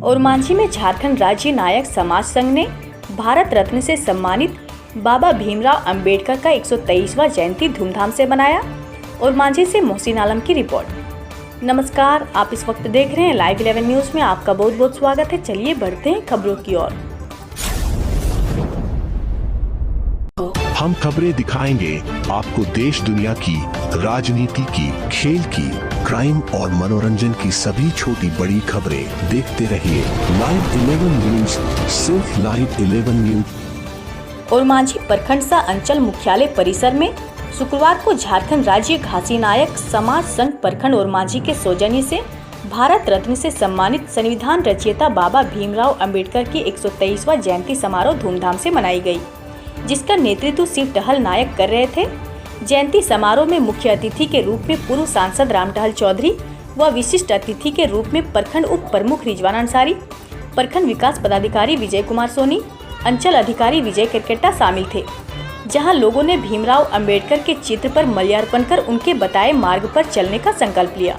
और मांझी में झारखंड राज्य नायक समाज संघ ने भारत रत्न से सम्मानित बाबा भीमराव अंबेडकर का 123वां जयंती धूमधाम से मनाया। और मांझी से मोहसिन आलम की रिपोर्ट। नमस्कार, आप इस वक्त देख रहे हैं लाइव 11 न्यूज में। आपका बहुत बहुत स्वागत है। चलिए बढ़ते हैं खबरों की ओर। हम खबरें दिखाएंगे आपको देश दुनिया की, राजनीति की, खेल की, क्राइम और मनोरंजन की सभी छोटी बड़ी खबरें। देखते रहिए लाइव 11 न्यूज, सिर्फ लाइव 11 न्यूज। और मांझी प्रखंड सा अंचल मुख्यालय परिसर में शुक्रवार को झारखंड राज्य घासी नायक समाज संघ प्रखंड और मांझी के सौजन्य से भारत रत्न से सम्मानित संविधान रचयिता बाबा भीमराव अंबेडकर की 123वां जयंती समारोह धूमधाम से मनाई गई, जिसका नेतृत्व शिव टहल नायक कर रहे थे। जयंती समारोह में मुख्य अतिथि के रूप में पूर्व सांसद राम टहल चौधरी व विशिष्ट अतिथि के रूप में प्रखंड उप प्रमुख रिजवान अंसारी, प्रखंड विकास पदाधिकारी विजय कुमार सोनी, अंचल अधिकारी विजय करकेटा शामिल थे, जहां लोगों ने भीमराव अंबेडकर के चित्र पर माल्यार्पण कर उनके बताए मार्ग पर चलने का संकल्प लिया।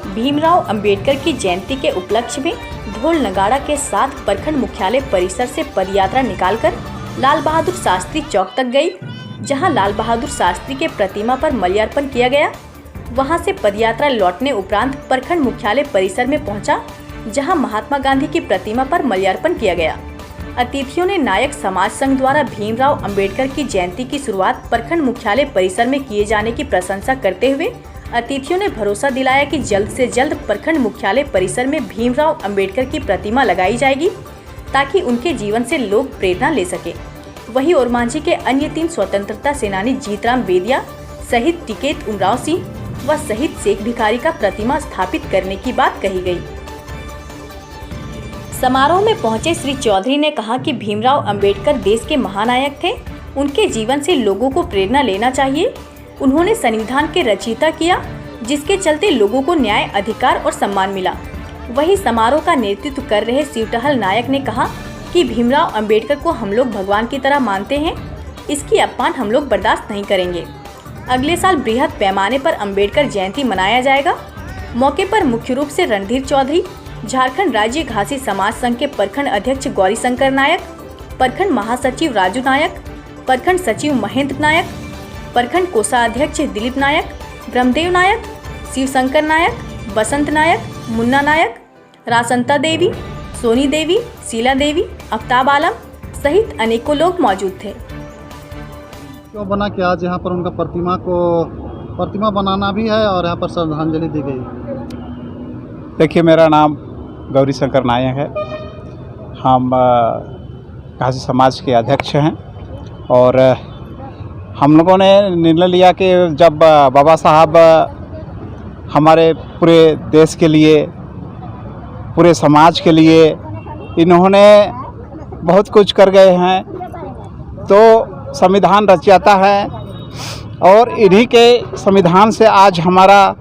भीमराव अंबेडकर की जयंती के उपलक्ष्य में ढोल नगाड़ा के साथ प्रखंड मुख्यालय परिसर से पदयात्रा निकालकर लाल बहादुर शास्त्री चौक तक गई, जहां लाल बहादुर शास्त्री के प्रतिमा पर माल्यार्पण किया गया। वहां से पदयात्रा लौटने उपरांत प्रखंड मुख्यालय परिसर में पहुंचा, जहां महात्मा गांधी की प्रतिमा पर माल्यार्पण किया गया। अतिथियों ने नायक समाज संघ द्वारा भीमराव अंबेडकर की जयंती की शुरुआत प्रखंड मुख्यालय परिसर में किए जाने की प्रशंसा करते हुए अतिथियों ने भरोसा दिलाया कि जल्द से जल्द प्रखंड मुख्यालय परिसर में भीमराव अंबेडकर की प्रतिमा लगाई जाएगी, ताकि उनके जीवन से लोग प्रेरणा ले सके। वहीं और मांझी के अन्य 3 स्वतंत्रता सेनानी जीतराम बेदिया, शहीद टिकैत उमराव सिंह व शहीद शेख भिखारी का प्रतिमा स्थापित करने की बात कही गई। समारोह में पहुंचे श्री चौधरी ने कहा कि भीमराव अंबेडकर देश के महानायक थे। उनके जीवन से लोगों को प्रेरणा लेना चाहिए। उन्होंने संविधान के रचयिता किया, जिसके चलते लोगों को न्याय, अधिकार और सम्मान मिला। वही समारोह का नेतृत्व कर रहे शिव टहल नायक ने कहा कि भीमराव अंबेडकर को हम लोग भगवान की तरह मानते हैं। इसकी अपमान हम लोग बर्दाश्त नहीं करेंगे। अगले साल बृहद पैमाने पर अंबेडकर जयंती मनाया जाएगा। मौके पर मुख्य रूप से रणधीर चौधरी, झारखंड राज्य घासी समाज संघ के प्रखंड अध्यक्ष गौरी शंकर नायक, प्रखंड महासचिव राजू नायक, प्रखंड सचिव महेंद्र नायक, प्रखंड कोषाध्यक्ष दिलीप नायक, ब्रह्मदेव नायक, शिव शंकर नायक, बसंत नायक, मुन्ना नायक, रासंता देवी, सोनी देवी, शीला देवी, आफ्ताब आलम सहित अनेकों लोग मौजूद थे। क्यों बना कि आज यहाँ पर उनका प्रतिमा बनाना भी है और यहाँ पर श्रद्धांजलि दी गई। देखिए, मेरा नाम गौरी शंकर नायक है। हम घासी समाज के अध्यक्ष हैं और हम लोगों ने निर्णय लिया कि जब बाबा साहब हमारे पूरे देश के लिए, पूरे समाज के लिए इन्होंने बहुत कुछ कर गए हैं, तो संविधान रचयिता है और इन्हीं के संविधान से आज हमारा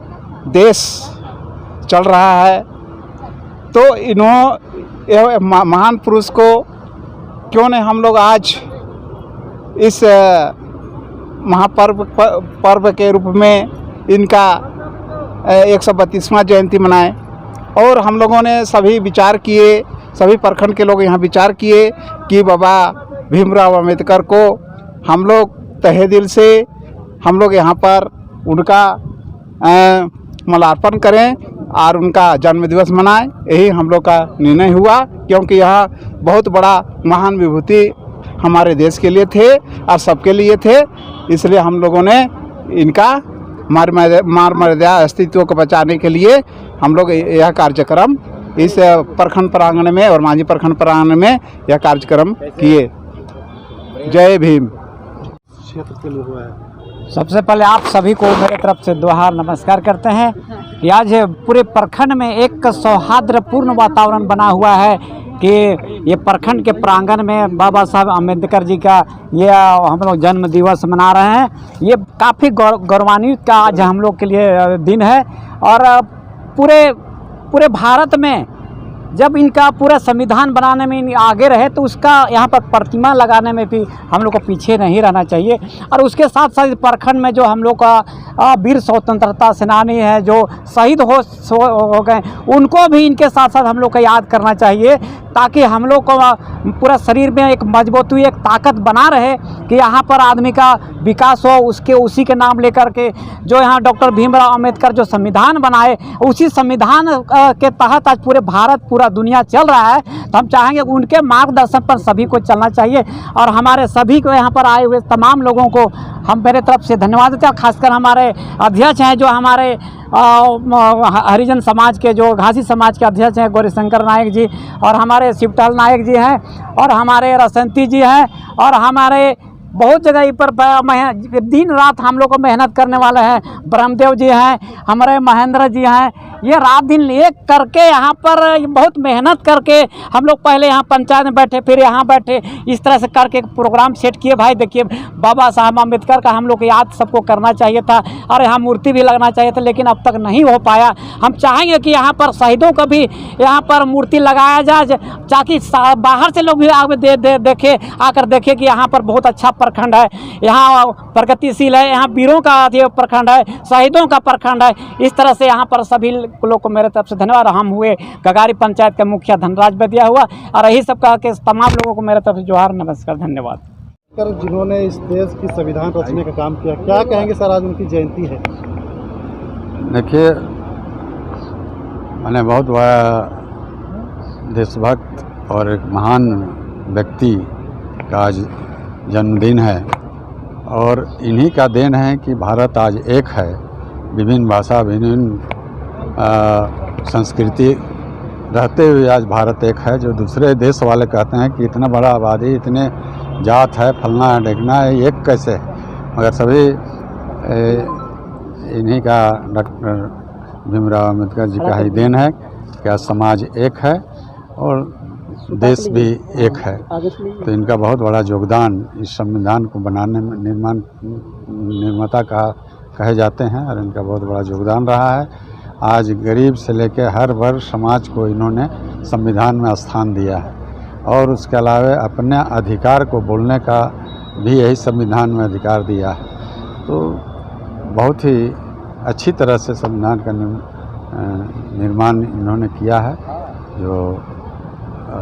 देश चल रहा है। तो इन्हों महान पुरुष को क्यों नहीं हम लोग आज इस पर्व के रूप में इनका 132वां जयंती मनाएं। और हम लोगों ने सभी विचार किए, सभी प्रखंड के लोग यहाँ विचार किए कि बाबा भीमराव अंबेडकर को हम लोग तहे दिल से हम लोग यहाँ पर उनका माल्यार्पण करें और उनका जन्म दिवस मनाएं। यही हम लोग का निर्णय हुआ, क्योंकि यह बहुत बड़ा महान विभूति हमारे देश के लिए थे और सबके लिए थे। इसलिए हम लोगों ने इनका मार मर्यादा अस्तित्व को बचाने के लिए हम लोग यह कार्यक्रम इस प्रखंड प्रांगण में और मांझी प्रखंड प्रांगण में यह कार्यक्रम किए। जय भीम। क्षेत्र के लिए हुआ है। सबसे पहले आप सभी को मेरे तरफ से दोहार नमस्कार करते हैं कि आज पूरे प्रखंड में एक सौहार्दपूर्ण वातावरण बना हुआ है कि ये प्रखंड के प्रांगण में बाबा साहब अम्बेडकर जी का ये हम लोग जन्म दिवस मना रहे हैं। ये काफ़ी गौरवान्वित का आज हम लोग के लिए दिन है और पूरे भारत में जब इनका पूरा संविधान बनाने में इन आगे रहे तो उसका यहाँ पर प्रतिमा लगाने में भी हम लोग को पीछे नहीं रहना चाहिए। और उसके साथ साथ प्रखंड में जो हम लोग का वीर स्वतंत्रता सेनानी है जो शहीद हो गए, उनको भी इनके साथ साथ हम लोग को याद करना चाहिए, ताकि हम लोग को पूरा शरीर में एक मजबूती, एक ताकत बना रहे कि यहाँ पर आदमी का विकास हो। उसी के नाम लेकर के जो यहाँ डॉक्टर भीमराव अंबेडकर जो संविधान बनाए, उसी संविधान के तहत आज पूरे भारत, पूरा दुनिया चल रहा है। तो हम चाहेंगे उनके मार्गदर्शन पर सभी को चलना चाहिए। और हमारे सभी को यहाँ पर आए हुए तमाम लोगों को हम मेरे तरफ से धन्यवाद देते हैं। खासकर हमारे अध्यक्ष हैं जो हमारे हरिजन समाज के, जो घासी समाज के अध्यक्ष हैं गौरीशंकर नायक जी, और हमारे शिवटहल नायक जी हैं, और हमारे रसंती जी हैं, और हमारे बहुत जगह पर दिन रात हम लोग को मेहनत करने वाले हैं ब्रह्मदेव जी हैं, हमारे महेंद्र जी हैं। ये रात दिन एक करके यहाँ पर बहुत मेहनत करके हम लोग पहले यहाँ पंचायत में बैठे, फिर यहाँ बैठे, इस तरह से करके प्रोग्राम सेट किए। भाई देखिए, बाबा साहब अम्बेडकर का हम लोग याद सबको करना चाहिए था, और यहाँ मूर्ति भी लगना चाहिए था, लेकिन अब तक नहीं हो पाया। हम चाहेंगे कि यहाँ पर शहीदों का भी यहाँ पर मूर्ति लगाया जाए, ताकि बाहर से लोग भी आगे देखे, आकर देखे कि यहाँ पर बहुत अच्छा प्रखंड है, यहाँ प्रगतिशील है, यहाँ वीरों का प्रखंड है, शहीदों का प्रखंड है। इस तरह से यहाँ पर सभी लोग को मेरे तरफ से धन्यवाद। हम हुए गगारी पंचायत के मुखिया धनराज बेदिया हुआ, और यही सब कहा कि तमाम लोगों को मेरे तरफ से जोहार, नमस्कार, धन्यवाद। जिन्होंने इस देश की संविधान रचने का काम किया, क्या कहेंगे सर, आज उनकी जयंती है? देखिए, मैंने बहुत बड़ा देशभक्त और एक महान व्यक्ति का आज जन्मदिन है, और इन्हीं का देन है कि भारत आज एक है। विभिन्न भाषा, विभिन्न संस्कृति रहते हुए आज भारत एक है। जो दूसरे देश वाले कहते हैं कि इतना बड़ा आबादी, इतने जात है, फलना है, ढेकना है, एक कैसे, मगर सभी इन्हीं का डॉक्टर भीमराव अम्बेडकर जी का ही देन है कि आज समाज एक है और देश भी एक है। तो इनका बहुत बड़ा योगदान इस संविधान को बनाने में निर्माता कहे जाते हैं, और इनका बहुत बड़ा योगदान रहा है। आज गरीब से लेकर हर वर्ग समाज को इन्होंने संविधान में स्थान दिया है, और उसके अलावा अपने अधिकार को बोलने का भी यही संविधान में अधिकार दिया है। तो बहुत ही अच्छी तरह से संविधान का निर्माण इन्होंने किया है, जो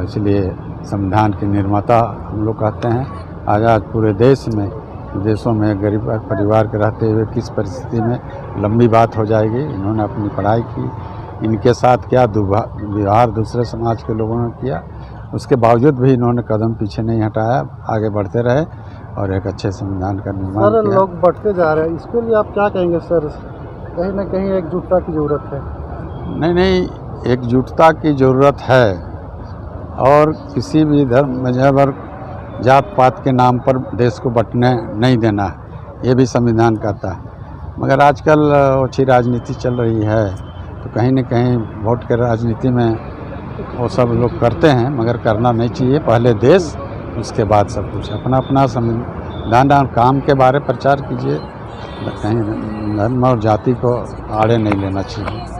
इसलिए संविधान के निर्माता हम लोग कहते हैं। आज पूरे देश में, विदेशों में गरीब परिवार के रहते हुए किस परिस्थिति में लंबी बात हो जाएगी। इन्होंने अपनी पढ़ाई की, इनके साथ क्या व्यवहार दूसरे समाज के लोगों ने किया, उसके बावजूद भी इन्होंने कदम पीछे नहीं हटाया, आगे बढ़ते रहे और एक अच्छे संविधान का निर्माण किया। लोग बढ़ते जा रहे हैं, इसके लिए आप क्या कहेंगे सर? कहीं ना कहीं एकजुटता की ज़रूरत है। नहीं, एकजुटता की ज़रूरत है, और किसी भी धर्म, मजहब और जात पात के नाम पर देश को बंटने नहीं देना, ये भी संविधान कहता है। मगर आजकल ओछी राजनीति चल रही है, तो कहीं न कहीं वोट के राजनीति में वो सब लोग करते हैं, मगर करना नहीं चाहिए। पहले देश, उसके बाद सब कुछ। अपना अपना संविधान और काम के बारे प्रचार कीजिए, कहीं धर्म और जाति को आड़े नहीं लेना चाहिए।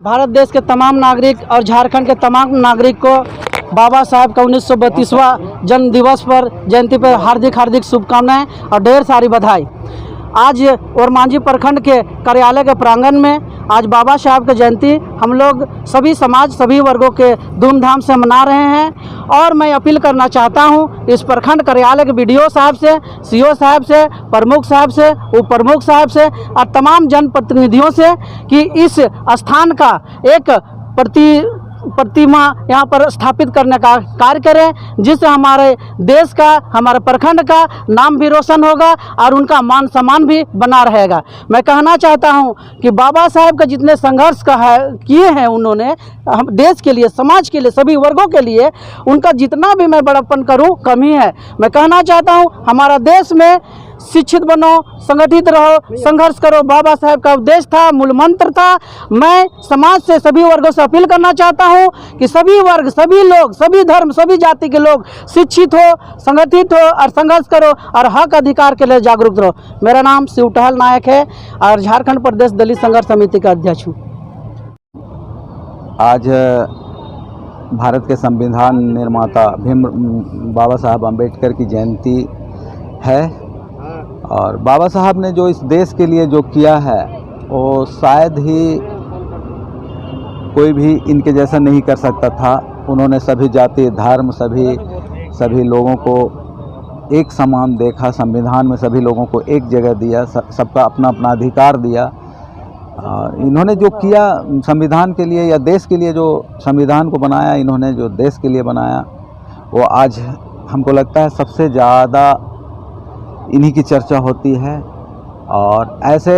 भारत देश के तमाम नागरिक और झारखंड के तमाम नागरिक को बाबा साहब का 1932वां जन्म दिवस पर, जयंती पर हार्दिक शुभकामनाएं और ढेर सारी बधाई। आज ओरमांझी प्रखंड के कार्यालय के प्रांगण में आज बाबा साहब की जयंती हम लोग सभी समाज, सभी वर्गों के धूमधाम से मना रहे हैं। और मैं अपील करना चाहता हूं इस प्रखंड कार्यालय के BDO साहब से, CO साहब से, प्रमुख साहब से, उप प्रमुख साहब से और तमाम जनप्रतिनिधियों से कि इस स्थान का एक प्रतिमा यहाँ पर स्थापित करने का कार्य करें, जिससे हमारे देश का, हमारे प्रखंड का नाम भी रोशन होगा और उनका मान सम्मान भी बना रहेगा। मैं कहना चाहता हूँ कि बाबा साहब का जितने संघर्ष किए हैं उन्होंने हम देश के लिए, समाज के लिए, सभी वर्गों के लिए, उनका जितना भी मैं बड़प्पन करूँ कम ही है। मैं कहना चाहता हूँ हमारा देश में शिक्षित बनो, संगठित रहो, संघर्ष करो, बाबा साहब का उपदेश था, मूल मंत्र था। मैं समाज से, सभी वर्गों से अपील करना चाहता हूं कि सभी वर्ग, सभी लोग, सभी धर्म, सभी जाति के लोग शिक्षित हो, संगठित हो और संघर्ष करो और हक अधिकार के लिए जागरूक रहो। मेरा नाम शिवटहल नायक है और झारखंड प्रदेश दलित संघर्ष समिति का अध्यक्ष हूँ। आज भारत के संविधान निर्माता बाबा साहब अम्बेडकर की जयंती है और बाबा साहब ने जो इस देश के लिए जो किया है वो शायद ही कोई भी इनके जैसा नहीं कर सकता था। उन्होंने सभी जाति धर्म सभी लोगों को एक समान देखा, संविधान में सभी लोगों को एक जगह दिया, सबका अपना अपना अधिकार दिया। इन्होंने जो किया संविधान के लिए या देश के लिए, जो संविधान को बनाया इन्होंने, जो देश के लिए बनाया, वो आज हमको लगता है सबसे ज़्यादा इन्हीं की चर्चा होती है। और ऐसे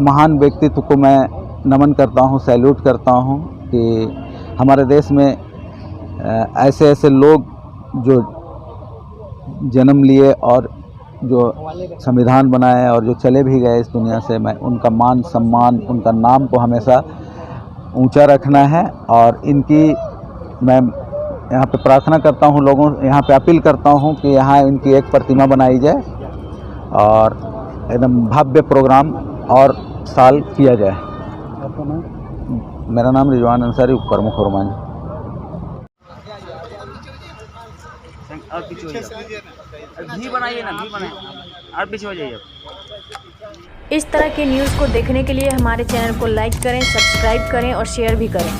महान व्यक्तित्व को मैं नमन करता हूँ, सैल्यूट करता हूँ कि हमारे देश में ऐसे ऐसे लोग जो जन्म लिए और जो संविधान बनाए और जो चले भी गए इस दुनिया से, मैं उनका मान सम्मान, उनका नाम को हमेशा ऊंचा रखना है। और इनकी मैं यहाँ पे प्रार्थना करता हूँ, लोगों यहाँ पे अपील करता हूँ कि यहाँ इनकी एक प्रतिमा बनाई जाए और एकदम भव्य प्रोग्राम और साल किया जाए। मेरा नाम रिजवान अंसारी, उप प्रमुख हरमान। और पीछे हो जाओ, भी बनाइए ना, भी बनाइए और पीछे हो जाइए। इस तरह के न्यूज़ को देखने के लिए हमारे चैनल को लाइक करें, सब्सक्राइब करें और शेयर भी करें।